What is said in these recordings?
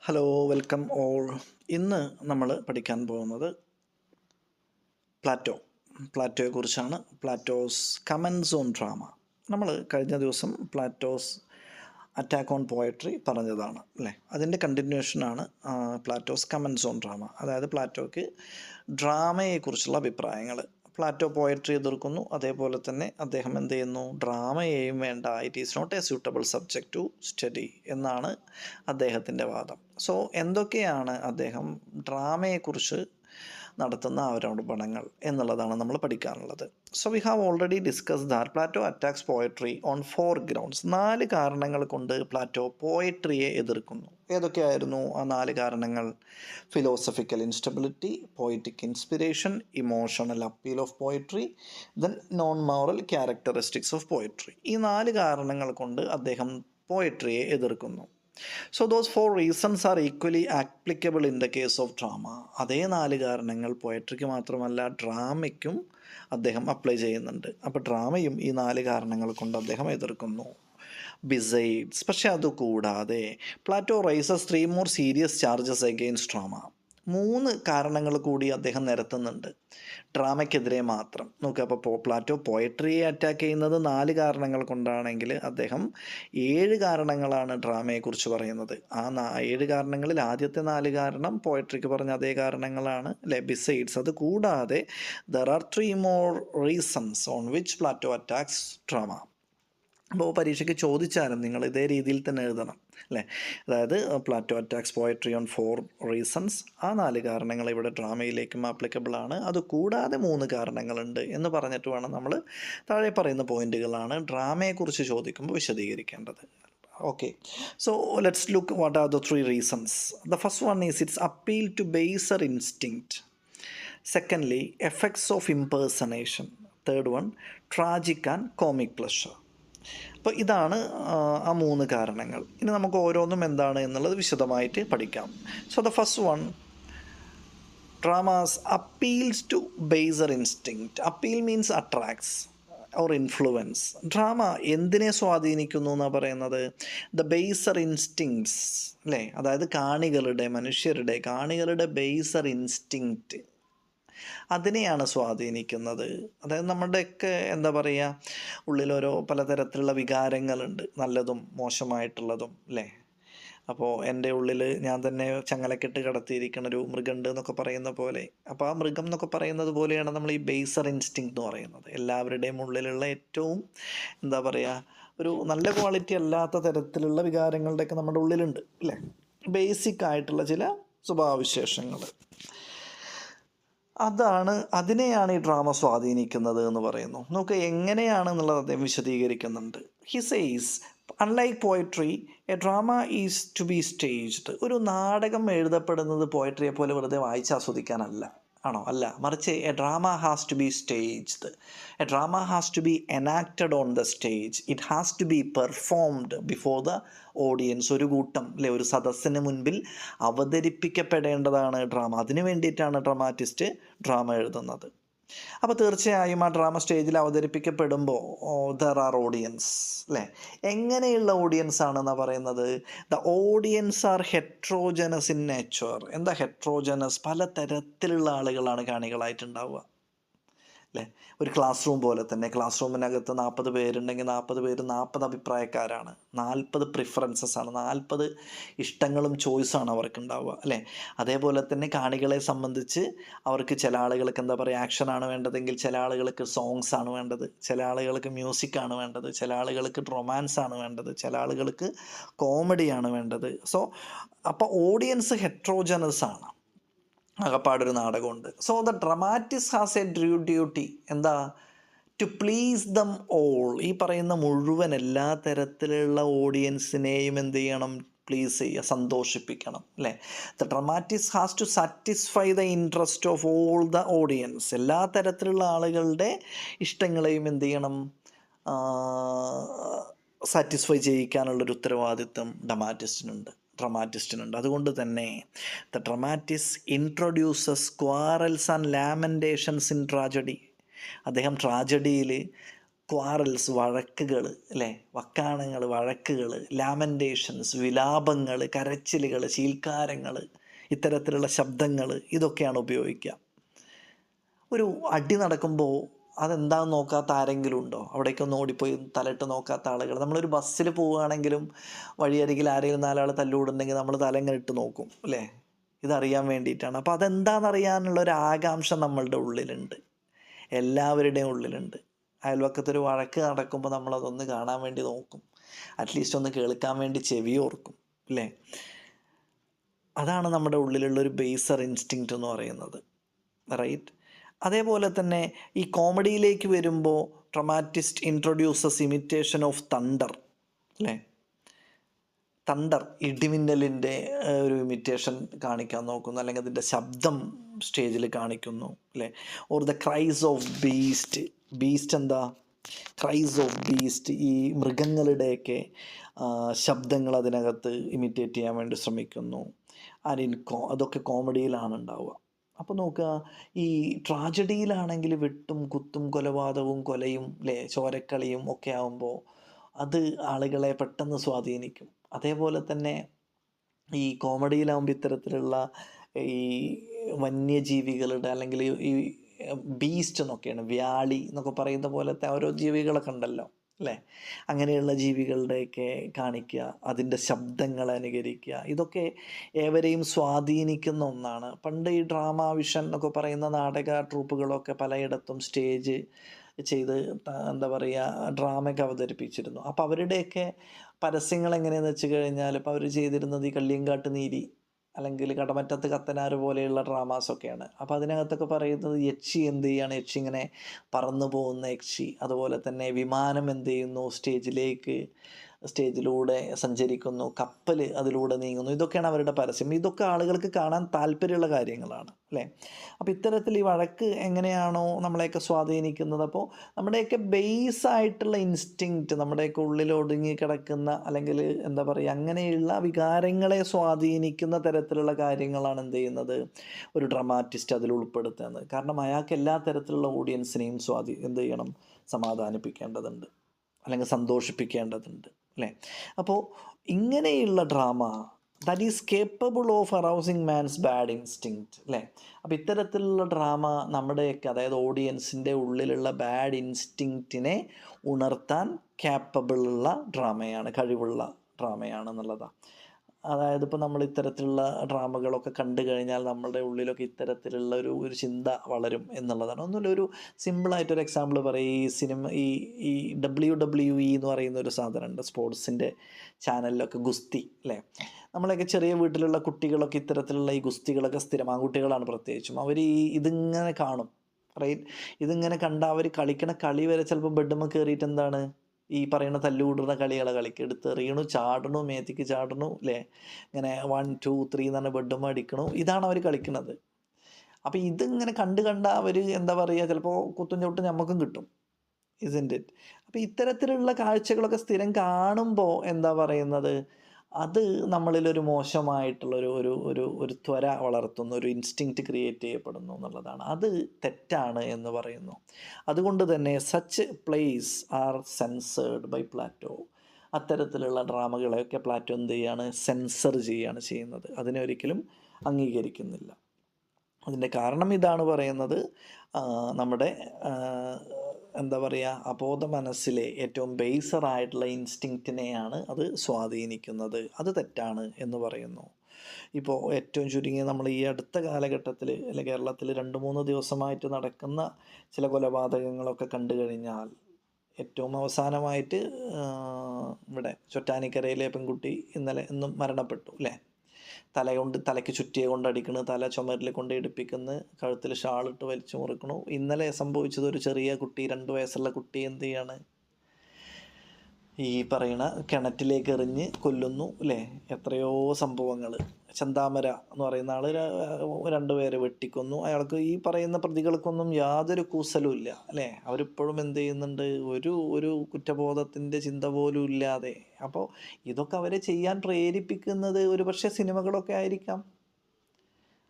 Hello, welcome all. ഇന്ന് നമ്മൾ പഠിക്കാൻ പോകുന്നത് പ്ലാറ്റോയെക്കുറിച്ചാണ്. Plato's comments on drama. നമ്മൾ കഴിഞ്ഞ ദിവസം പ്ലാറ്റോസ് അറ്റാക്ക് ഓൺ പോയട്രി പറഞ്ഞതാണ് അല്ലേ. അതിൻ്റെ കണ്ടിന്യൂഷനാണ് പ്ലാറ്റോസ് കമൻസ് ഓൺ ഡ്രാമ. അതായത് പ്ലാറ്റോയ്ക്ക് ഡ്രാമയെക്കുറിച്ചുള്ള അഭിപ്രായങ്ങൾ. പ്ലാറ്റോ പോയട്രി എതിർക്കുന്നു, അതേപോലെ തന്നെ അദ്ദേഹം എന്ത് ചെയ്യുന്നു, ഡ്രാമയെയും വേണ്ട, it is not a suitable subject to study എന്നാണ് അദ്ദേഹത്തിൻ്റെ വാദം. സോ എന്തൊക്കെയാണ് അദ്ദേഹം ഡ്രാമയെക്കുറിച്ച് നടത്തുന്ന ആരോപണങ്ങൾ എന്നുള്ളതാണ് നമ്മൾ പഠിക്കാനുള്ളത്. So we have already discuss that Plato attacks poetry on 4 grounds. 4 കാരണങ്ങൾ കൊണ്ട് പ്ലാറ്റോ പോയട്രിയെ എതിർക്കുന്നു. ഏതൊക്കെയായിരുന്നു ആ 4 കാരണങ്ങൾ? Philosophical instability, poetic inspiration, emotional appeal of poetry, then non moral characteristics of poetry. ഈ 4 കാരണങ്ങൾ കൊണ്ട് അദ്ദേഹം പോയട്രിയെ എതിർക്കുന്നു. So those 4 reasons are equally applicable in the case of drama. അതേ 4 കാരണങ്ങൾ പോയട്രിക്ക് മാത്രമല്ല ഡ്രാമയ്ക്കും അദ്ദേഹം അപ്ലൈ ചെയ്യുന്നുണ്ട്. അപ്പോൾ ഡ്രാമയും ഈ 4 കാരണങ്ങൾ കൊണ്ട് അദ്ദേഹം എതിർക്കുന്നു. ബിസൈഡ്സ്, പക്ഷെ അതുകൂടാതെ Plato rises 3 more serious charges against drama. 3 കാരണങ്ങൾ കൂടി അദ്ദേഹം നിരത്തുന്നുണ്ട് ഡ്രാമയ്ക്കെതിരെ മാത്രം. നോക്കുക, അപ്പോൾ പ്ലാറ്റോ പോയട്രിയെ അറ്റാക്ക് ചെയ്യുന്നത് 4 കാരണങ്ങൾ കൊണ്ടാണെങ്കിൽ അദ്ദേഹം 7 കാരണങ്ങളാണ് ഡ്രാമയെക്കുറിച്ച് പറയുന്നത്. ആ 7 കാരണങ്ങളിൽ ആദ്യത്തെ 4 കാരണം പോയട്രിക്ക് പറഞ്ഞ അതേ കാരണങ്ങളാണ് അല്ലെ, ബിസൈഡ്സ്. അത് കൂടാതെ there are 3 more reasons on which Plato attacks drama. അപ്പോൾ പരീക്ഷയ്ക്ക് ചോദിച്ചാലും നിങ്ങൾ ഇതേ രീതിയിൽ തന്നെ എഴുതണം അല്ലേ. അതായത് Plato attacks poetry on 4 reasons. ആ 4 കാരണങ്ങൾ ഇവിടെ ഡ്രാമയിലേക്കും ആപ്ലിക്കബിൾ ആണ്. അതുകൂടാതെ 3 കാരണങ്ങളുണ്ട് എന്ന് പറഞ്ഞിട്ട് വേണം നമ്മൾ താഴെ പറയുന്ന പോയിന്റുകളാണ് ഡ്രാമയെക്കുറിച്ച് ചോദിക്കുമ്പോൾ വിശദീകരിക്കേണ്ടത്. Okay, so let's look what are the 3 reasons. The first one is its appeal to baser instinct. Secondly, effects of impersonation. Third one, tragic and comic pleasure. അപ്പോൾ ഇതാണ് ആ 3 കാരണങ്ങൾ. ഇനി നമുക്ക് ഓരോന്നും എന്താണ് എന്നുള്ളത് വിശദമായിട്ട് പഠിക്കാം. So the first one, dramas appeals to baser instinct. Appeal means attracts or influence. Drama എന്തിനെ സ്വാധീനിക്കുന്നു എന്നാണ് പറയുന്നത്? ദ ബേസർ ഇൻസ്റ്റിങ്ക്ട്സ് അല്ലേ. അതായത് കാണികളുടെ ബേസർ ഇൻസ്റ്റിങ്ക്റ്റ് അതിനെയാണ് സ്വാധീനിക്കുന്നത്. അതായത് നമ്മുടെയൊക്കെ എന്താ പറയുക, ഉള്ളിലോരോ പലതരത്തിലുള്ള വികാരങ്ങളുണ്ട്, നല്ലതും മോശമായിട്ടുള്ളതും അല്ലേ. അപ്പോൾ എൻ്റെ ഉള്ളിൽ ഞാൻ തന്നെ ചങ്ങലക്കെട്ട് കടത്തിയിരിക്കുന്ന ഒരു മൃഗമുണ്ട് എന്നൊക്കെ പറയുന്ന പോലെ, അപ്പോൾ ആ മൃഗം എന്നൊക്കെ പറയുന്നത് പോലെയാണ് നമ്മൾ ഈ ബേസർ ഇൻസ്റ്റിങ്ക്റ്റ് എന്ന് പറയുന്നത്. എല്ലാവരുടെയും ഉള്ളിലുള്ള ഏറ്റവും എന്താ പറയുക, ഒരു നല്ല ക്വാളിറ്റി അല്ലാത്ത തരത്തിലുള്ള വികാരങ്ങളുടെയൊക്കെ നമ്മുടെ ഉള്ളിലുണ്ട് അല്ലേ. ബേസിക് ആയിട്ടുള്ള ചില സ്വഭാവവിശേഷങ്ങൾ, അതിനെയാണ് ഈ ഡ്രാമ സ്വാധീനിക്കുന്നത് എന്ന് പറയുന്നു. നമുക്ക് എങ്ങനെയാണ് എന്നുള്ളത് അദ്ദേഹം വിശദീകരിക്കുന്നുണ്ട്. He says unlike poetry a drama is to be staged. ഒരു നാടകം എഴുതപ്പെടുന്നത് പോയട്രിയെ പോലെ വെറുതെ വായിച്ചാസ്വദിക്കാനല്ല, ആണോ? അല്ല, മറിച്ച് a drama has to be staged. A drama has to be enacted on the stage. It has to be performed before the audience. ഒരു കൂട്ടം അല്ലെ, ഒരു സദസ്സിന് മുൻപിൽ അവതരിപ്പിക്കപ്പെടേണ്ടതാണ് ഡ്രാമ. അതിനു വേണ്ടിയിട്ടാണ് ഡ്രാമാറ്റിസ്റ്റ് ഡ്രാമ എഴുതുന്നത്. അപ്പോൾ തീർച്ചയായും ആ ഡ്രാമ സ്റ്റേജിൽ അവതരിപ്പിക്കപ്പെടുമ്പോൾ ദർ ആർ ഓഡിയൻസ് അല്ലേ. എങ്ങനെയുള്ള ഓഡിയൻസ് ആണെന്നാണ് പറയുന്നത്? The audience R heterogeneous in nature. എന്താ ഹെട്രോജനസ്? പല തരത്തിലുള്ള ആളുകളാണ് കാണികളായിട്ടുണ്ടാവുക അല്ലേ. ഒരു ക്ലാസ് റൂം പോലെ തന്നെ, ക്ലാസ് റൂമിനകത്ത് 40 പേരുണ്ടെങ്കിൽ 40 പേര് 40 അഭിപ്രായക്കാരാണ്, 40 പ്രിഫറൻസസ് ആണ്, 40 ഇഷ്ടങ്ങളും ചോയ്സാണ് അവർക്ക് ഉണ്ടാവുക അല്ലേ. അതേപോലെ തന്നെ കാണികളെ സംബന്ധിച്ച് അവർക്ക് ചില ആളുകൾക്ക് എന്താ പറയുക, ആക്ഷനാണ് വേണ്ടതെങ്കിൽ ചില ആളുകൾക്ക് സോങ്സ് ആണ് വേണ്ടത്, ചില ആളുകൾക്ക് മ്യൂസിക്കാണ് വേണ്ടത്, ചില ആളുകൾക്ക് റൊമാൻസ് ആണ് വേണ്ടത്, ചില ആളുകൾക്ക് കോമഡിയാണ് വേണ്ടത്. സോ അപ്പോൾ ഓഡിയൻസ് ഹെട്രോജനസ് ആണ്. അകപ്പാടൊരു നാടകമുണ്ട്. So the dramatist has a duty. എന്താ? To please them all. ഈ പറയുന്ന മുഴുവൻ എല്ലാ തരത്തിലുള്ള ഓഡിയൻസിനെയും എന്ത് ചെയ്യണം? പ്ലീസ് ചെയ്യുക, സന്തോഷിപ്പിക്കണം അല്ലേ. The dramatist has to satisfy the interest of all the audience. എല്ലാ തരത്തിലുള്ള ആളുകളുടെ ഇഷ്ടങ്ങളെയും എന്ത് ചെയ്യണം? സാറ്റിസ്ഫൈ ചെയ്യിക്കാനുള്ളൊരു ഉത്തരവാദിത്വം ഡ്രമാറ്റിസ്റ്റിനുണ്ട്. അതുകൊണ്ട് തന്നെ the dramatist introduces quarrels and lamentations in tragedy. അദ്ദേഹം ട്രാജഡിയിൽ ക്വാറൽസ് വഴക്കുകൾ, അല്ലേ, വക്കാണങ്ങൾ, വഴക്കുകൾ, ലാമൻറ്റേഷൻസ് വിലാപങ്ങൾ, കരച്ചിലുകൾ, ശീൽക്കാരങ്ങൾ, ഇത്തരത്തിലുള്ള ശബ്ദങ്ങൾ ഇതൊക്കെയാണ് ഉപയോഗിക്കുക. ഒരു അടി നടക്കുമ്പോൾ അതെന്താണെന്ന് നോക്കാത്ത ആരെങ്കിലും ഉണ്ടോ? അവിടേക്കൊന്ന് ഓടിപ്പോയി തലയിട്ട് നോക്കാത്ത ആളുകൾ. നമ്മളൊരു ബസ്സിൽ പോവുകയാണെങ്കിലും വഴിയരികിൽ ആരെങ്കിലും നാലാൾ തല്ലുകൂടുന്നെങ്കിൽ നമ്മൾ തല ഇങ്ങനെ ഇട്ട് നോക്കും, അല്ലേ, ഇതറിയാൻ വേണ്ടിയിട്ടാണ്. അപ്പോൾ അതെന്താണെന്നറിയാനുള്ള ഒരു ആകാംക്ഷ നമ്മളുടെ ഉള്ളിലുണ്ട്, എല്ലാവരുടെയും ഉള്ളിലുണ്ട്. അയൽവക്കത്തൊരു വഴക്ക് നടക്കുമ്പോൾ നമ്മളതൊന്ന് കാണാൻ വേണ്ടി നോക്കും, അറ്റ്ലീസ്റ്റ് ഒന്ന് കേൾക്കാൻ വേണ്ടി ചെവി ഓർക്കും, അല്ലേ. അതാണ് നമ്മുടെ ഉള്ളിലുള്ളൊരു ബേസർ ഇൻസ്റ്റിങ്ക്റ്റ് എന്ന് പറയുന്നത്, റൈറ്റ്. അതേപോലെ തന്നെ ഈ കോമഡിയിലേക്ക് വരുമ്പോൾ dramatist introduces imitation of thunder, അല്ലേ. തണ്ടർ, ഇടിമിന്നലിൻ്റെ ഒരു ഇമിറ്റേഷൻ കാണിക്കാൻ നോക്കുന്നു, അല്ലെങ്കിൽ അതിൻ്റെ ശബ്ദം സ്റ്റേജിൽ കാണിക്കുന്നു, അല്ലേ. Or the cries of beast. Beast എന്താ? ക്രൈസ് ഓഫ് ബീസ്റ്റ്, ഈ മൃഗങ്ങളുടെയൊക്കെ ശബ്ദങ്ങൾ അതിനകത്ത് ഇമിറ്റേറ്റ് ചെയ്യാൻ വേണ്ടി ശ്രമിക്കുന്നു. അതൊക്കെ കോമഡിയിലാണ് ഉണ്ടാവുക. അപ്പോൾ നോക്കുക, ഈ ട്രാജഡിയിലാണെങ്കിൽ വെട്ടും കുത്തും കൊലപാതകവും കൊലയും, അല്ലേ, ചോരക്കളിയും ഒക്കെ ആകുമ്പോൾ അത് ആളുകളെ പെട്ടെന്ന് സ്വാധീനിക്കും. അതേപോലെ തന്നെ ഈ കോമഡിയിലാകുമ്പോൾ ഇത്തരത്തിലുള്ള ഈ വന്യജീവികളുടെ, അല്ലെങ്കിൽ ഈ ബീസ്റ്റ് എന്നൊക്കെയാണ്, വ്യാളി എന്നൊക്കെ പറയുന്ന പോലത്തെ ഓരോ ജീവികളൊക്കെ ഉണ്ടല്ലോ, അല്ലേ. അങ്ങനെയുള്ള ജീവികളുടെയൊക്കെ കാണിക്കുക, അതിൻ്റെ ശബ്ദങ്ങൾ അനുകരിക്കുക, ഇതൊക്കെ ഏവരെയും സ്വാധീനിക്കുന്ന ഒന്നാണ്. പണ്ട് ഈ ഡ്രാമ വിഷൻ എന്നൊക്കെ പറയുന്ന നാടക ട്രൂപ്പുകളൊക്കെ പലയിടത്തും സ്റ്റേജ് ചെയ്ത് എന്താ പറയുക, ഡ്രാമയൊക്കെ അവതരിപ്പിച്ചിരുന്നു. അപ്പോൾ അവരുടെയൊക്കെ പരസ്യങ്ങൾ എങ്ങനെയാണെന്ന് വെച്ച് കഴിഞ്ഞാൽ, ഇപ്പോൾ അവർ ചെയ്തിരുന്നത് ഈ കള്ളിയങ്കാട്ട് നീരി അല്ലെങ്കിൽ കടമറ്റത്ത് കത്തനാർ പോലെയുള്ള ഡ്രാമാസൊക്കെയാണ്. അപ്പോൾ അതിനകത്തൊക്കെ പറയുന്നത് യക്ഷി എന്ത് ചെയ്യാണ്, യക്ഷി ഇങ്ങനെ പറന്നു പോകുന്ന യക്ഷി, അതുപോലെ തന്നെ വിമാനം എന്ത് ചെയ്യുന്നു, സ്റ്റേജിലൂടെ സഞ്ചരിക്കുന്നു, കപ്പൽ അതിലൂടെ നീങ്ങുന്നു, ഇതൊക്കെയാണ് അവരുടെ പരസ്യം. ഇതൊക്കെ ആളുകൾക്ക് കാണാൻ താല്പര്യമുള്ള കാര്യങ്ങളാണ്, അല്ലേ. അപ്പോൾ ഇത്തരത്തിൽ ഈ വഴക്ക് എങ്ങനെയാണോ നമ്മളെയൊക്കെ സ്വാധീനിക്കുന്നത്, അപ്പോൾ നമ്മുടെയൊക്കെ ബേസ് ആയിട്ടുള്ള ഇൻസ്റ്റിങ്ക്റ്റ്, നമ്മുടെയൊക്കെ ഉള്ളിൽ ഒടുങ്ങി കിടക്കുന്ന, അല്ലെങ്കിൽ എന്താ പറയുക, അങ്ങനെയുള്ള വികാരങ്ങളെ സ്വാധീനിക്കുന്ന തരത്തിലുള്ള കാര്യങ്ങളാണ് എന്ത് ചെയ്യുന്നത്, ഒരു ഡ്രമാറ്റിസ്റ്റ് അതിൽ ഉൾപ്പെടുത്തുന്നത്. കാരണം അയാൾക്ക് എല്ലാ തരത്തിലുള്ള ഓഡിയൻസിനെയും എന്ത് ചെയ്യണം, സമാധാനിപ്പിക്കേണ്ടതുണ്ട്, അല്ലെങ്കിൽ സന്തോഷിപ്പിക്കേണ്ടതുണ്ട്, അല്ലേ. അപ്പോൾ ഇങ്ങനെയുള്ള drama that is capable of arousing man's bad instinct, അല്ലേ. അപ്പോൾ ഇത്തരത്തിലുള്ള ഡ്രാമ നമ്മുടെയൊക്കെ, അതായത് ഓഡിയൻസിൻ്റെ ഉള്ളിലുള്ള ബാഡ് ഇൻസ്റ്റിങ്ക്റ്റിനെ ഉണർത്താൻ ക്യാപ്പബിളുള്ള ഡ്രാമയാണ്, കഴിവുള്ള ഡ്രാമയാണ് എന്നുള്ളതാണ്. അതായത് ഇപ്പോൾ നമ്മൾ ഇത്തരത്തിലുള്ള ഡ്രാമകളൊക്കെ കണ്ടു കഴിഞ്ഞാൽ നമ്മളുടെ ഉള്ളിലൊക്കെ ഇത്തരത്തിലുള്ള ഒരു ചിന്ത വളരും എന്നുള്ളതാണ്. ഒന്നുമില്ല, ഒരു സിമ്പിളായിട്ടൊരു എക്സാമ്പിൾ പറയും. ഈ WWE എന്ന് പറയുന്ന ഒരു സാധനമുണ്ട്, സ്പോർട്സിൻ്റെ ചാനലിലൊക്കെ, ഗുസ്തി, അല്ലേ. നമ്മളൊക്കെ ചെറിയ വീട്ടിലുള്ള കുട്ടികളൊക്കെ ഇത്തരത്തിലുള്ള ഈ ഗുസ്തികളൊക്കെ സ്ഥിരം, ആൺകുട്ടികളാണ് പ്രത്യേകിച്ചും, അവർ ഇതിങ്ങനെ കാണും, റൈറ്റ്. ഇതിങ്ങനെ കണ്ട അവർ കളിക്കണ കളി വരെ ചിലപ്പോൾ ബെഡ്മ കയറിയിട്ട് എന്താണ് ഈ പറയുന്ന തല്ലുകൂടുന്ന കളികളെ കളിക്കുക, എടുത്തെറിയണു, ചാടണു, മേത്തിക്ക് ചാടണു, അല്ലേ, ഇങ്ങനെ 1 2 3 എന്ന് പറഞ്ഞ ബെഡ്മ അടിക്കണു, ഇതാണ് അവർ കളിക്കുന്നത്. അപ്പോൾ ഇതിങ്ങനെ കണ്ട് അവർ എന്താ പറയുക, ചിലപ്പോൾ കുത്തും ചവിട്ടും നമുക്കും കിട്ടും, ഇസിൻ്റ് ഇറ്റ്. അപ്പോൾ ഇത്തരത്തിലുള്ള കാഴ്ചകളൊക്കെ സ്ഥിരം കാണുമ്പോൾ എന്താ പറയുന്നത്, അത് നമ്മളിലൊരു മോശമായിട്ടുള്ള ഒരു ത്വര വളർത്തുന്നു, ഒരു ഇൻസ്റ്റിങ്ക്റ്റ് ക്രിയേറ്റ് ചെയ്യപ്പെടുന്നു എന്നുള്ളതാണ്. അത് തെറ്റാണ് എന്ന് പറയുന്നു. അതുകൊണ്ട് തന്നെ such plays are censored by Plato. അത്തരത്തിലുള്ള ഡ്രാമകളെയൊക്കെ പ്ലാറ്റോ എന്ത് ചെയ്യാണ്, സെൻസർ ചെയ്യുകയാണ് ചെയ്യുന്നത്, അതിനെ ഒരിക്കലും അംഗീകരിക്കുന്നില്ല. അതിൻ്റെ കാരണം ഇതാണ് പറയുന്നത്, നമ്മുടെ എന്താ പറയുക, അബോധ മനസ്സിലെ ഏറ്റവും ബേസറായിട്ടുള്ള ഇൻസ്റ്റിങ്ക്റ്റിനെയാണ് അത് സ്വാധീനിക്കുന്നത്, അത് തെറ്റാണ് എന്ന് പറയുന്നു. ഇപ്പോൾ ഏറ്റവും ചുരുങ്ങിയ നമ്മൾ ഈ അടുത്ത കാലഘട്ടത്തിൽ, അല്ലെങ്കിൽ കേരളത്തിൽ 2-3 ദിവസമായിട്ട് നടക്കുന്ന ചില കൊലപാതകങ്ങളൊക്കെ കണ്ടു കഴിഞ്ഞാൽ, ഏറ്റവും അവസാനമായിട്ട് ഇവിടെ ചൊറ്റാനിക്കരയിലെ പെൺകുട്ടി ഇന്നും മരണപ്പെട്ടു, അല്ലേ. തലയ്ക്ക് ചുറ്റിയെ കൊണ്ടടിക്കണ്, തല ചുമരിൽ കൊണ്ട് ഇടിപ്പിക്കുന്നു, കഴുത്തിൽ ഷാളിട്ട് വലിച്ചു മുറിക്കണു. ഇന്നലെ സംഭവിച്ചത് ഒരു ചെറിയ കുട്ടി, 2 വയസ്സുള്ള കുട്ടി എന്ത് ചെയ്യാണ്, ഈ പറയുന്ന കിണറ്റിലേക്ക് എറിഞ്ഞ് കൊല്ലുന്നു, അല്ലേ. എത്രയോ സംഭവങ്ങൾ. ചന്താമര എന്ന് പറയുന്ന ആൾ 2 പേരെ വെട്ടിക്കൊന്നു. അയാൾക്ക്, ഈ പറയുന്ന പ്രതികൾക്കൊന്നും യാതൊരു കൂസലും ഇല്ല, അല്ലേ. അവരിപ്പോഴും എന്ത് ചെയ്യുന്നുണ്ട്, ഒരു കുറ്റബോധത്തിൻ്റെ ചിന്ത പോലും ഇല്ലാതെ. അപ്പോൾ ഇതൊക്കെ അവരെ ചെയ്യാൻ പ്രേരിപ്പിക്കുന്നത് ഒരു പക്ഷേ സിനിമകളൊക്കെ ആയിരിക്കാം,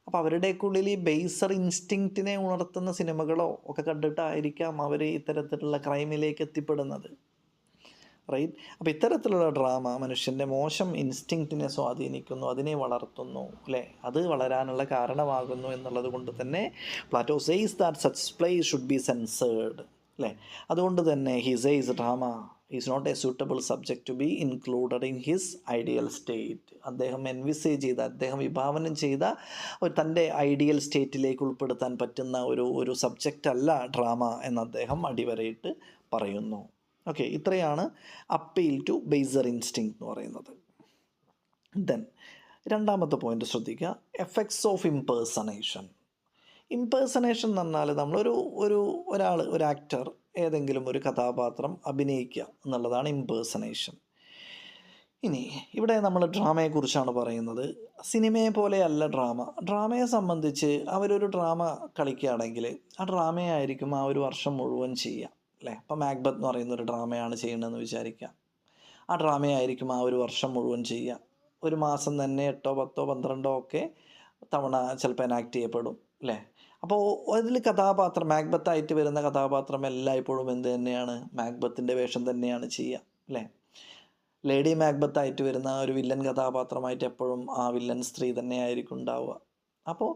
അപ്പോൾ അവരുടെയൊക്കെ ഉള്ളിൽ ഈ ബേസർ ഇൻസ്റ്റിങ്ക്റ്റിനെ ഉണർത്തുന്ന സിനിമകളോ ഒക്കെ കണ്ടിട്ടായിരിക്കാം അവർ ഇത്തരത്തിലുള്ള ക്രൈമിലേക്ക് എത്തിപ്പെടുന്നത്. റൈറ്റ്. അപ്പോൾ ഇത്തരത്തിലുള്ള ഡ്രാമ മനുഷ്യൻ്റെ മോശം ഇൻസ്റ്റിങ്ക്റ്റിനെ സ്വാധീനിക്കുന്നു, അതിനെ വളർത്തുന്നു, അല്ലേ, അത് വളരാനുള്ള കാരണമാകുന്നു എന്നുള്ളത് കൊണ്ട് തന്നെ Plato says that such play should be censored, അല്ലേ. അതുകൊണ്ട് തന്നെ he says drama is not a suitable subject to be included in his ideal state. അദ്ദേഹം എൻവിസേജ് ചെയ്ത, അദ്ദേഹം വിഭാവനം ചെയ്ത തൻ്റെ ഐഡിയൽ സ്റ്റേറ്റിലേക്ക് ഉൾപ്പെടുത്താൻ പറ്റുന്ന ഒരു സബ്ജക്റ്റ് അല്ല ഡ്രാമ എന്ന് അദ്ദേഹം അടിവരയിട്ട് പറയുന്നു. ഓക്കെ, ഇത്രയാണ് അപ്പീൽ ടു ബേസർ ഇൻസ്റ്റിങ്ക്റ്റ് എന്ന് പറയുന്നത്. ദെൻ രണ്ടാമത്തെ പോയിന്റ് ശ്രദ്ധിക്കുക, എഫക്ട്സ് ഓഫ് ഇംപേഴ്സണേഷൻ. ഇംപേഴ്സണേഷൻ എന്ന് പറഞ്ഞാൽ ഒരാൾ, ഒരു ആക്ടർ ഏതെങ്കിലും ഒരു കഥാപാത്രം അഭിനയിക്കുക എന്നുള്ളതാണ് ഇംപേഴ്സണേഷൻ. ഇനി ഇവിടെ നമ്മൾ ഡ്രാമയെക്കുറിച്ചാണ് പറയുന്നത്. സിനിമയെ പോലെയല്ല ഡ്രാമയെ സംബന്ധിച്ച് അവരൊരു ഡ്രാമ കളിക്കുകയാണെങ്കിൽ ആ ഡ്രാമയായിരിക്കും ആ ഒരു വർഷം മുഴുവൻ ചെയ്യുക, അല്ലേ. ഇപ്പം മാക്ബത്ത് എന്ന് പറയുന്നൊരു ഡ്രാമയാണ് ചെയ്യണമെന്ന് വിചാരിക്കുക. ആ ഡ്രാമയായിരിക്കും ആ ഒരു വർഷം മുഴുവൻ ചെയ്യുക. ഒരു മാസം തന്നെ 8, 10, 12 ഒക്കെ തവണ ചിലപ്പോൾ എനാക്ട് ചെയ്യപ്പെടും, അല്ലേ. അപ്പോൾ അതിൽ കഥാപാത്രം മാക്ബത്തായിട്ട് വരുന്ന കഥാപാത്രം എല്ലായ്പ്പോഴും എന്ത് തന്നെയാണ്, മാക്ബത്തിൻ്റെ വേഷം തന്നെയാണ് ചെയ്യുക, അല്ലേ. ലേഡി മാക്ബത്തായിട്ട് വരുന്ന ഒരു വില്ലൻ കഥാപാത്രമായിട്ട് എപ്പോഴും ആ വില്ലൻ സ്ത്രീ തന്നെയായിരിക്കും ഉണ്ടാവുക. അപ്പോൾ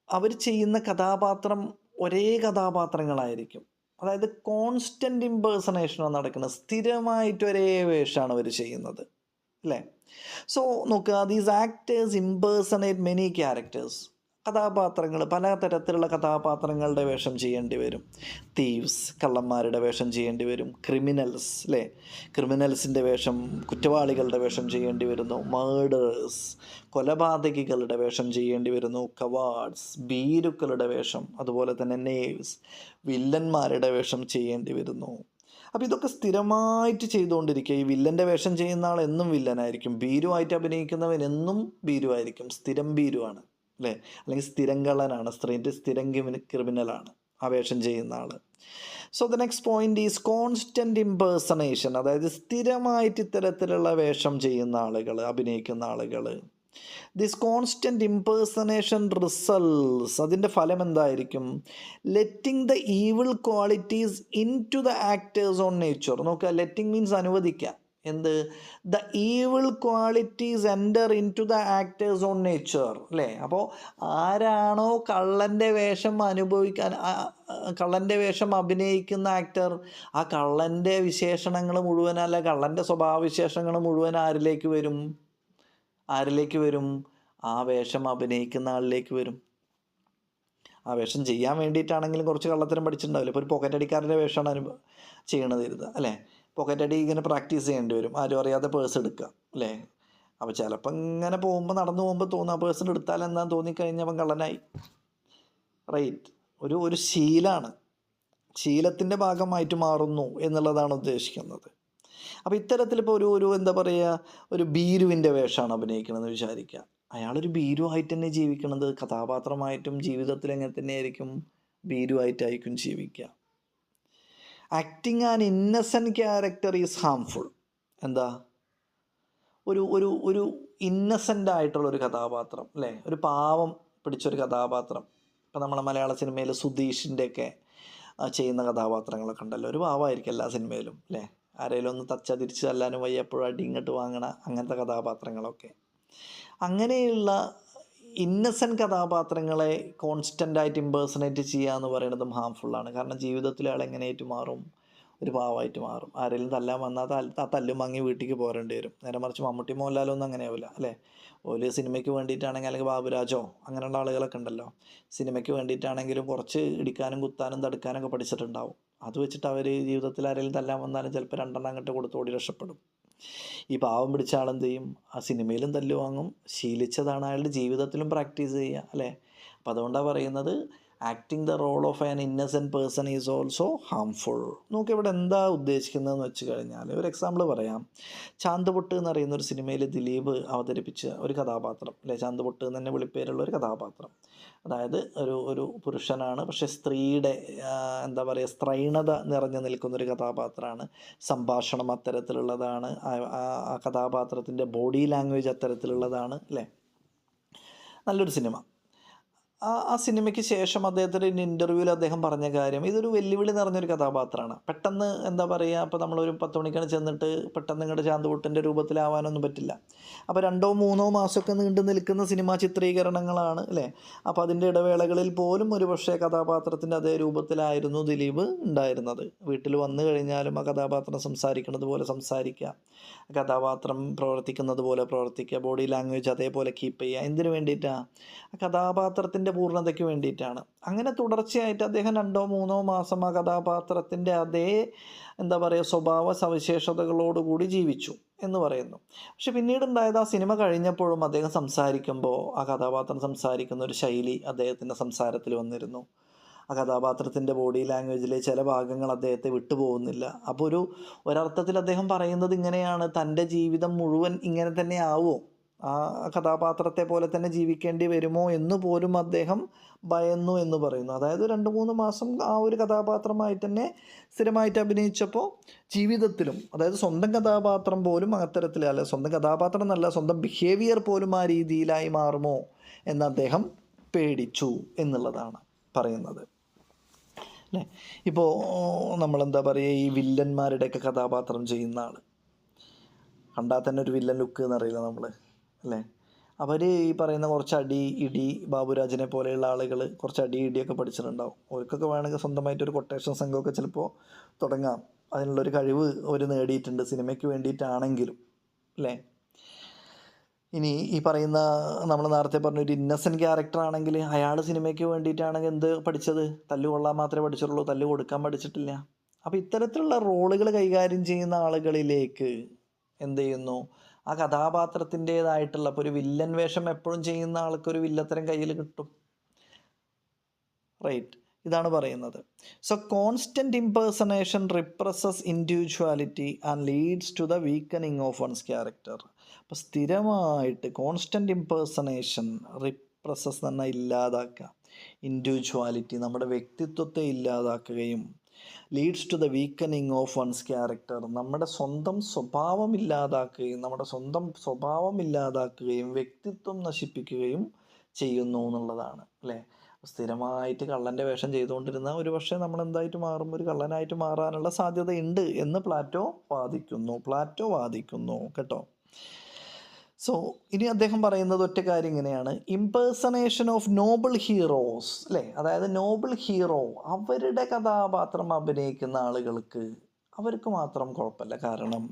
അവർ ചെയ്യുന്ന കഥാപാത്രം ഒരേ കഥാപാത്രങ്ങളായിരിക്കും. അതായത് കോൺസ്റ്റൻ്റ് ഇംപേഴ്സണേഷനാണ് നടക്കുന്നത്, സ്ഥിരമായിട്ട് ഒരേ വേഷമാണ് അവർ ചെയ്യുന്നത്, അല്ലേ. സോ നോക്കുക, these actors impersonate many characters. കഥാപാത്രങ്ങൾ, പലതരത്തിലുള്ള കഥാപാത്രങ്ങളുടെ വേഷം ചെയ്യേണ്ടി വരും. തീവ്സ്, കള്ളന്മാരുടെ വേഷം ചെയ്യേണ്ടി വരും. ക്രിമിനൽസ്, അല്ലേ, ക്രിമിനൽസിൻ്റെ വേഷം, കുറ്റവാളികളുടെ വേഷം ചെയ്യേണ്ടി വരുന്നു. മേഡേഴ്സ്, കൊലപാതകികളുടെ വേഷം ചെയ്യേണ്ടി വരുന്നു. കവാർഡ്സ്, ഭീരുക്കളുടെ വേഷം, അതുപോലെ തന്നെ നേവ്സ്, വില്ലന്മാരുടെ വേഷം ചെയ്യേണ്ടി വരുന്നു. അപ്പോൾ ഇതൊക്കെ സ്ഥിരമായിട്ട് ചെയ്തുകൊണ്ടിരിക്കുക. ഈ വില്ലൻ്റെ വേഷം ചെയ്യുന്ന ആൾ എന്നും വില്ലനായിരിക്കും, ഭീരുവായിട്ട് അഭിനയിക്കുന്നവൻ എന്നും ഭീരുവായിരിക്കും, സ്ഥിരം ഭീരുവാണ്, അല്ലേ, അല്ലെങ്കിൽ സ്ഥിരം കള്ളനാണ്, സ്ഥിരം ക്രിമിനലാണ് ആ വേഷം ചെയ്യുന്ന ആൾ. So the next point is constant impersonation. അതായത് സ്ഥിരമായിട്ട് ഇത്തരത്തിലുള്ള വേഷം ചെയ്യുന്ന ആളുകൾ, അഭിനയിക്കുന്ന ആളുകൾ. ദിസ് കോൺസ്റ്റൻ്റ് ഇംപേഴ്സണേഷൻ റിസൾട്ട്സ്, അതിൻ്റെ ഫലം എന്തായിരിക്കും, letting the evil qualities into the actor's own nature. നോക്കുക, ലെറ്റിംഗ് മീൻസ് അനുവദിക്കുക. എന്ത്, the evil qualities enter into the actor's own nature, അല്ലേ. അപ്പോൾ ആരാണോ കള്ളൻ്റെ വേഷം കള്ളൻ്റെ വേഷം അഭിനയിക്കുന്ന ആക്ടർ, ആ കള്ളൻ്റെ വിശേഷണങ്ങൾ മുഴുവൻ, അല്ല കള്ളൻ്റെ സ്വഭാവവിശേഷങ്ങൾ മുഴുവൻ ആരിലേക്ക് വരും, ആ വേഷം അഭിനയിക്കുന്ന ആളിലേക്ക് വരും. ആ വേഷം ചെയ്യാൻ വേണ്ടിയിട്ടാണെങ്കിലും കുറച്ച് കള്ളത്തരം പഠിച്ചിട്ടുണ്ടാവില്ല. ഇപ്പോൾ ഒരു പോക്കറ്റ് അടിക്കാരൻ്റെ വേഷമാണ് ചെയ്യണത് ഇരുത്, അല്ലേ. പോക്കറ്റ് അടി ഇങ്ങനെ പ്രാക്ടീസ് ചെയ്യേണ്ടി വരും, ആരും അറിയാതെ പേഴ്സ് എടുക്കുക, അല്ലേ. അപ്പോൾ ചിലപ്പോൾ ഇങ്ങനെ പോകുമ്പോൾ, നടന്നു പോകുമ്പോൾ തോന്നുക പേഴ്സ് എടുത്താൽ എന്താന്ന് തോന്നിക്കഴിഞ്ഞപ്പോൾ കള്ളനായി. റൈറ്റ്. ഒരു ശീലമാണ്, ശീലത്തിൻ്റെ ഭാഗമായിട്ട് മാറുന്നു എന്നുള്ളതാണ് ഉദ്ദേശിക്കുന്നത്. അപ്പോൾ ഇത്തരത്തിലിപ്പോൾ എന്താ പറയുക, ഒരു ഭീരുവിൻ്റെ വേഷമാണ് അഭിനയിക്കണമെന്ന് വിചാരിക്കുക. അയാളൊരു ഭീരുവായിട്ട് തന്നെ ജീവിക്കണത്, കഥാപാത്രമായിട്ടും ജീവിതത്തിൽ എങ്ങനെ തന്നെയായിരിക്കും, ഭീരുവായിട്ടായിരിക്കും ജീവിക്കുക. Acting an innocent character is harmful. എന്താ, ഒരു ഇന്നസെൻ്റ് ആയിട്ടുള്ളൊരു കഥാപാത്രം, അല്ലേ, ഒരു പാവം പിടിച്ചൊരു കഥാപാത്രം. ഇപ്പം നമ്മളെ മലയാള സിനിമയിൽ സുധീഷിൻ്റെയൊക്കെ ചെയ്യുന്ന കഥാപാത്രങ്ങളൊക്കെ ഉണ്ടല്ലോ, ഒരു പാവമായിരിക്കും എല്ലാ സിനിമയിലും, അല്ലേ. ആരെങ്കിലും ഒന്ന് തിരിച്ച് തല്ലാനും വയ്യ, എപ്പോഴും അടി ഇങ്ങോട്ട് വാങ്ങണ അങ്ങനത്തെ കഥാപാത്രങ്ങളൊക്കെ. അങ്ങനെയുള്ള ഇന്നസെൻറ്റ് കഥാപാത്രങ്ങളെ കോൺസ്റ്റൻ്റായിട്ട് ഇംപേഴ്സണേറ്റ് ചെയ്യുക എന്ന് പറയുന്നതും ഹാംഫുള്ളാണ്. കാരണം ജീവിതത്തിൽ അയാൾ എങ്ങനെയായിട്ട് മാറും, ഒരു പാവമായിട്ട് മാറും. ആരെങ്കിലും തല്ലാൻ വന്നാൽ ആ തല്ലും വാങ്ങി വീട്ടിലേക്ക് പോരേണ്ടി വരും. നേരെ മറിച്ച് മമ്മൂട്ടി മോഹൻലാലൊന്നും അങ്ങനെയാവില്ല, അല്ലേ. ഒരു സിനിമയ്ക്ക് വേണ്ടിയിട്ടാണെങ്കിൽ, അല്ലെങ്കിൽ ബാബുരാജോ അങ്ങനെയുള്ള ആളുകളൊക്കെ ഉണ്ടല്ലോ, സിനിമയ്ക്ക് വേണ്ടിയിട്ടാണെങ്കിലും കുറച്ച് ഇടിക്കാനും കുത്താനും തടുക്കാനൊക്കെ പഠിച്ചിട്ടുണ്ടാവും. അത് വെച്ചിട്ട് അവർ ജീവിതത്തിൽ ആരെങ്കിലും തല്ലാൻ വന്നാലും ചിലപ്പോൾ 2 അങ്ങോട്ട് കൊടുത്ത് ഓടി രക്ഷപ്പെടും. ഈ പാവം പിടിച്ച ആളെന്ത് ചെയ്യും, ആ സിനിമയിലും തല്ലു വാങ്ങും, ശീലിച്ചതാണ് അയാളുടെ ജീവിതത്തിലും പ്രാക്ടീസ് ചെയ്യുക, അല്ലേ. അപ്പം അതുകൊണ്ടാണ് പറയുന്നത് acting the role of an innocent person is also harmful. നമുക്ക് ഇവിടെ എന്താ ഉദ്ദേശിക്കുന്നതെന്ന് വെച്ച് കഴിഞ്ഞാൽ, ഒരു എക്സാമ്പിൾ പറയാം. ചാന്തുപൊട്ട് എന്ന് പറയുന്ന ഒരു സിനിമയിൽ ദിലീപ് അവതരിപ്പിച്ച ഒരു കഥാപാത്രം, അല്ലേ, ചാന്തുപൊട്ട് എന്ന് തന്നെ വിളിപ്പേരുള്ള ഒരു കഥാപാത്രം. അതായത് ഒരു പുരുഷനാണ്, പക്ഷേ സ്ത്രീയുടെ എന്താ പറയുക, സ്ത്രൈണത നിറഞ്ഞു നിൽക്കുന്നൊരു കഥാപാത്രമാണ്. സംഭാഷണം അത്തരത്തിലുള്ളതാണ്, ആ കഥാപാത്രത്തിൻ്റെ ബോഡി ലാംഗ്വേജ് അത്തരത്തിലുള്ളതാണ്, അല്ലേ. നല്ലൊരു സിനിമ. ആ സിനിമയ്ക്ക് ശേഷം അദ്ദേഹത്തിൻ്റെ ഇൻ്റർവ്യൂവിൽ അദ്ദേഹം പറഞ്ഞ കാര്യം, ഇതൊരു വെല്ലുവിളി നിറഞ്ഞൊരു കഥാപാത്രമാണ്. പെട്ടെന്ന് എന്താ പറയുക, അപ്പോൾ നമ്മളൊരു 10 മണിക്കാണ് ചെന്നിട്ട് പെട്ടെന്ന് ഇങ്ങോട്ട് ശാന്തുകുട്ടൻ്റെ രൂപത്തിലാവാനൊന്നും പറ്റില്ല. അപ്പോൾ 2-3 മാസമൊക്കെ നീണ്ടു നിൽക്കുന്ന സിനിമാ ചിത്രീകരണങ്ങളാണ് അല്ലേ. അപ്പോൾ അതിൻ്റെ ഇടവേളകളിൽ പോലും ഒരുപക്ഷെ കഥാപാത്രത്തിൻ്റെ അതേ രൂപത്തിലായിരുന്നു ദിലീപ് ഉണ്ടായിരുന്നത്. വീട്ടിൽ വന്നു കഴിഞ്ഞാലും ആ കഥാപാത്രം സംസാരിക്കുന്നത് പോലെ സംസാരിക്കുക, കഥാപാത്രം പ്രവർത്തിക്കുന്നത് പോലെ പ്രവർത്തിക്കുക, ബോഡി ലാംഗ്വേജ് അതേപോലെ കീപ്പ് ചെയ്യുക. എന്തിനു വേണ്ടിയിട്ടാണ്? ആ കഥാപാത്രത്തിൻ്റെ പൂർണ്ണതയ്ക്ക് വേണ്ടിയിട്ടാണ്. അങ്ങനെ തുടർച്ചയായിട്ട് അദ്ദേഹം 2-3 മാസം ആ കഥാപാത്രത്തിൻ്റെ അതേ എന്താ പറയുക സ്വഭാവ സവിശേഷതകളോടുകൂടി ജീവിച്ചു എന്ന് പറയുന്നു. പക്ഷെ പിന്നീടുണ്ടായത്, ആ സിനിമ കഴിഞ്ഞപ്പോഴും അദ്ദേഹം സംസാരിക്കുമ്പോൾ ആ കഥാപാത്രം സംസാരിക്കുന്ന ഒരു ശൈലി അദ്ദേഹത്തിൻ്റെ സംസാരത്തിൽ വന്നിരുന്നു. ആ കഥാപാത്രത്തിൻ്റെ ബോഡി ലാംഗ്വേജിലെ ചില ഭാഗങ്ങൾ അദ്ദേഹത്തെ വിട്ടുപോകുന്നില്ല. അപ്പോൾ ഒരർത്ഥത്തിൽ അദ്ദേഹം പറയുന്നത് ഇങ്ങനെയാണ്, തൻ്റെ ജീവിതം മുഴുവൻ ഇങ്ങനെ തന്നെ ആവുമോ, ആ കഥാപാത്രത്തെ പോലെ തന്നെ ജീവിക്കേണ്ടി വരുമോ എന്ന് പോലും അദ്ദേഹം ഭയന്നു എന്ന് പറയുന്നു. അതായത് 2-3 മാസം ആ ഒരു കഥാപാത്രമായിട്ട് തന്നെ സ്ഥിരമായിട്ട് അഭിനയിച്ചപ്പോൾ ജീവിതത്തിലും, അതായത് സ്വന്തം കഥാപാത്രം പോലും അത്തരത്തിൽ, അല്ല സ്വന്തം കഥാപാത്രം എന്നല്ല, സ്വന്തം ബിഹേവിയർ പോലും ആ രീതിയിലായി മാറുമോ എന്ന് അദ്ദേഹം പേടിച്ചു എന്നുള്ളതാണ് പറയുന്നത് അല്ലേ. ഇപ്പോൾ നമ്മളെന്താ പറയുക, ഈ വില്ലന്മാരുടെയൊക്കെ കഥാപാത്രം ചെയ്യുന്ന ആൾ കണ്ടാൽ തന്നെ ഒരു വില്ലൻ ലുക്ക് എന്നറിയില്ല നമ്മൾ അല്ലേ. അവർ ഈ പറയുന്ന കുറച്ച് അടി ഇടി, ബാബുരാജിനെ പോലെയുള്ള ആളുകൾ കുറച്ച് അടി ഇടിയൊക്കെ പഠിച്ചിട്ടുണ്ടാവും. അവർക്കൊക്കെ വേണമെങ്കിൽ സ്വന്തമായിട്ടൊരു കൊട്ടേഷൻ സംഘമൊക്കെ ചിലപ്പോൾ തുടങ്ങാം. അതിനുള്ളൊരു കഴിവ് അവർ നേടിയിട്ടുണ്ട് സിനിമയ്ക്ക് വേണ്ടിയിട്ടാണെങ്കിലും അല്ലേ. ഇനി ഈ പറയുന്ന നമ്മൾ നേരത്തെ പറഞ്ഞൊരു ഇന്നസെൻറ്റ് ക്യാരക്ടർ ആണെങ്കിൽ അയാൾ സിനിമയ്ക്ക് വേണ്ടിയിട്ടാണെങ്കിൽ എന്ത് പഠിച്ചത്? തല്ല് കൊള്ളാൻ മാത്രമേ പഠിച്ചിട്ടുള്ളൂ, തല്ല് കൊടുക്കാൻ പഠിച്ചിട്ടില്ല. അപ്പോൾ ഇത്തരത്തിലുള്ള റോളുകൾ കൈകാര്യം ചെയ്യുന്ന ആളുകളിലേക്ക് എന്ത് ചെയ്യുന്നു, ആ കഥാപാത്രത്തിൻ്റേതായിട്ടുള്ള, ഇപ്പോൾ ഒരു വില്ലൻ വേഷം എപ്പോഴും ചെയ്യുന്ന ആൾക്കൊരു വില്ലത്തരം കയ്യിൽ കിട്ടും. റൈറ്റ്, ഇതാണ് പറയുന്നത്. So constant impersonation represses individuality and leads to the weakening of one's character. അപ്പോൾ സ്ഥിരമായിട്ട് കോൺസ്റ്റൻറ്റ് ഇംപേഴ്സണേഷൻ, റിപ്രസസ് എന്ന് പറഞ്ഞാൽ ഇല്ലാതാക്കുക, ഇൻഡിവിജ്വാലിറ്റി നമ്മുടെ വ്യക്തിത്വത്തെ ഇല്ലാതാക്കുകയും, leads to the weakening of one's character നമ്മുടെ സ്വന്തം സ്വഭാവം ഇല്ലാതാക്കുകയും വ്യക്തിത്വം നശിപ്പിക്കുകയും ചെയ്യുന്നു എന്നുള്ളതാണ് അല്ലേ. സ്ഥിരമായിട്ട് കള്ളൻ്റെ വേഷം ചെയ്തുകൊണ്ടിരുന്ന ഒരു പക്ഷേ നമ്മൾ എന്തായിട്ട് മാറും, ഒരു കള്ളനായിട്ട് മാറാനുള്ള സാധ്യതയുണ്ട് എന്ന് പ്ലാറ്റോ വാദിക്കുന്നു കേട്ടോ. സോ ഇനി അദ്ദേഹം പറയുന്നത് ഒറ്റ കാര്യം ഇങ്ങനെയാണ്, ഇംപേഴ്സണേഷൻ ഓഫ് നോബിൾ ഹീറോസ് അല്ലേ. അതായത് നോബിൾ ഹീറോ അവരുടെ കഥാപാത്രം അഭിനയിക്കുന്ന ആളുകൾക്ക് അവർക്ക് മാത്രം കുഴപ്പമില്ല. കാരണം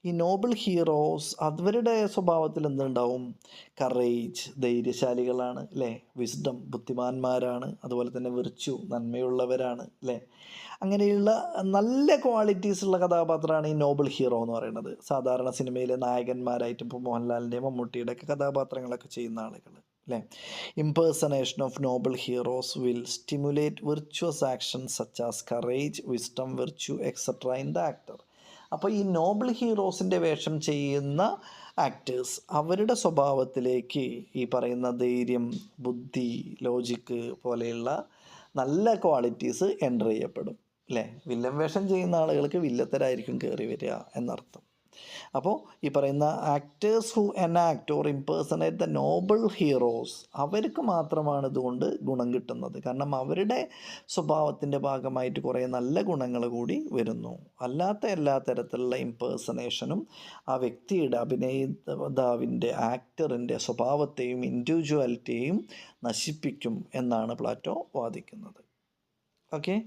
ഈ നോബിൾ ഹീറോസ് അവരുടെ സ്വഭാവത്തിൽ എന്തുണ്ടാവും? കറേജ്, ധൈര്യശാലികളാണ് അല്ലേ, വിസ്ഡം, ബുദ്ധിമാന്മാരാണ്, അതുപോലെ തന്നെ വിർച്യു, നന്മയുള്ളവരാണ് അല്ലേ. അങ്ങനെയുള്ള നല്ല ക്വാളിറ്റീസ് ഉള്ള കഥാപാത്രമാണ് ഈ നോബിൾ ഹീറോ എന്ന് പറയുന്നത്. സാധാരണ സിനിമയിലെ നായകന്മാരായിട്ട് ഇപ്പോൾ മോഹൻലാലിൻ്റെയും മമ്മൂട്ടിയുടെയൊക്കെ കഥാപാത്രങ്ങളൊക്കെ ചെയ്യുന്ന ആളുകൾ അല്ലേ. Impersonation of noble heroes will stimulate virtuous action such as courage, wisdom, virtue etcetera in the actor. അപ്പോൾ ഈ നോബിൾ ഹീറോസിൻ്റെ വേഷം ചെയ്യുന്ന ആക്ടേഴ്സ് അവരുടെ സ്വഭാവത്തിലേക്ക് ഈ പറയുന്ന ധൈര്യം, ബുദ്ധി, ലോജിക്ക് പോലെയുള്ള നല്ല ക്വാളിറ്റീസ് എൻ്റർ ചെയ്യപ്പെടും അല്ലേ. വില്ലൻ വേഷം ചെയ്യുന്ന ആളുകൾക്ക് വില്ലത്തരായിരിക്കും കയറി വരിക എന്നർത്ഥം. അപ്പോൾ ഈ പറയുന്ന actors who enact or impersonate the noble heroes അവർക്ക് മാത്രമാണ് ഇതുകൊണ്ട് ഗുണം കിട്ടുന്നത്. കാരണം അവരുടെ സ്വഭാവത്തിൻ്റെ ഭാഗമായിട്ട് കുറേ നല്ല ഗുണങ്ങൾ കൂടി വരുന്നു. അല്ലാത്ത എല്ലാ തരത്തിലുള്ള ഇംപേഴ്സണേഷനും ആ വ്യക്തിയുടെ അഭിനേതാവിൻ്റെ ആക്ടറിൻ്റെ സ്വഭാവത്തെയും ഇൻഡിവിജ്വാലിറ്റിയെയും നശിപ്പിക്കും എന്നാണ് പ്ലാറ്റോ വാദിക്കുന്നത്. ഓക്കെ.